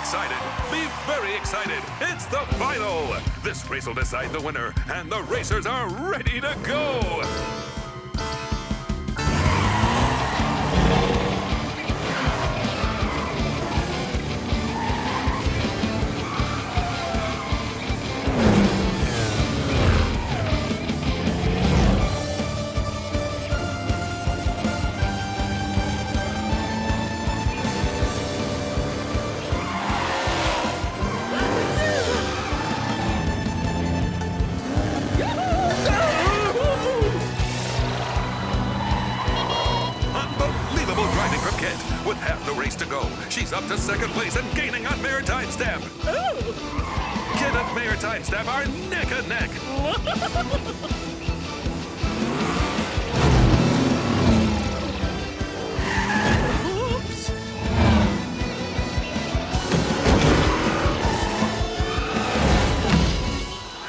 excited. Be very excited. It's the final. This race will decide the winner, and the racers are ready to go. With half the race to go, she's up to second place and gaining on Maritime Stamp. Oh. Kit and Maritime Stamp are neck and neck. Oops.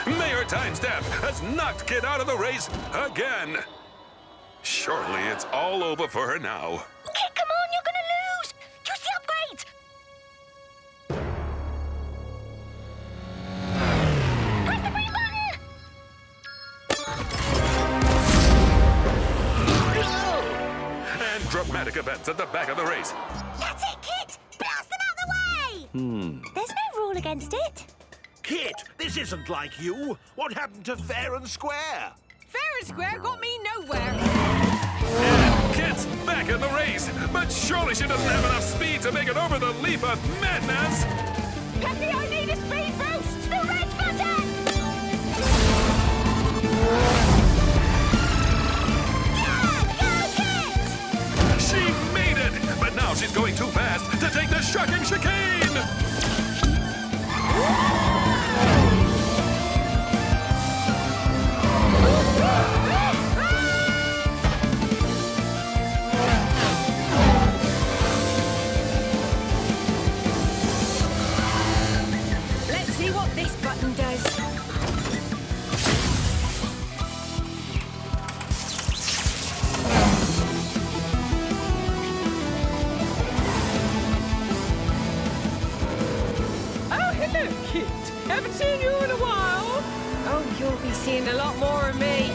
Maritime Stamp has knocked Kit out of the race again. Surely it's all over for her now. Kit, come on, you're gonna lose! Use the upgrade! Press the green button! And dramatic events at the back of the race. That's it, Kit! Blast them out the way! There's no rule against it. Kit, this isn't like you. What happened to fair and square? Fair and square got me nowhere. And Kit's back in the race, but surely she doesn't have enough speed to make it over the leap of madness. Peppy, I need a speed boost! The red button! Yeah! Go, Kit! She made it, but now she's going too fast to take the shocking chicane. Let's see what this button does. Oh, hello, Kit. Haven't seen you in a while. Oh, you'll be seeing a lot more of me.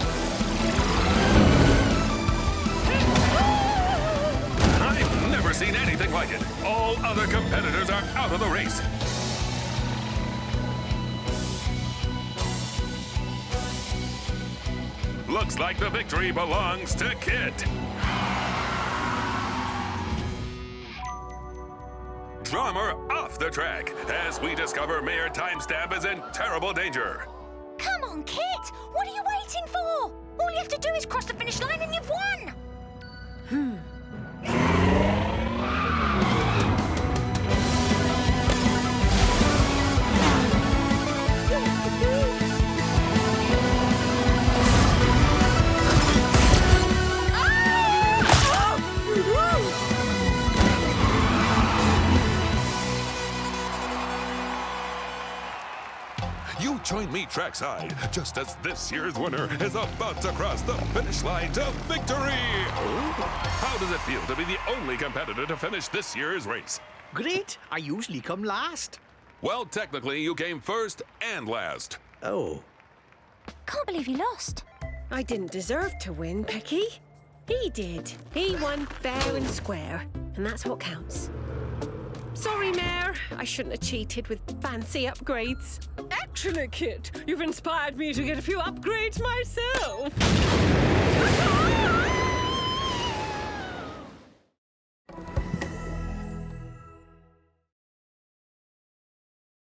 I've never seen anything like it. All other competitors are out of the race. Looks like the victory belongs to Kit. Drummer off the track as we discover Mayor Timestamp is in terrible danger. Come on, Kit! What are you waiting for? All you have to do is cross the finish line and you've won! You join me trackside just as this year's winner is about to cross the finish line to victory. How does it feel to be the only competitor to finish this year's race? Great. I usually come last. Well, technically, you came first and last. Oh. Can't believe you lost. I didn't deserve to win, Pecky. He did. He won fair and square, and that's what counts. Sorry, Mayor. I shouldn't have cheated with fancy upgrades. Actually, Kit, you've inspired me to get a few upgrades myself.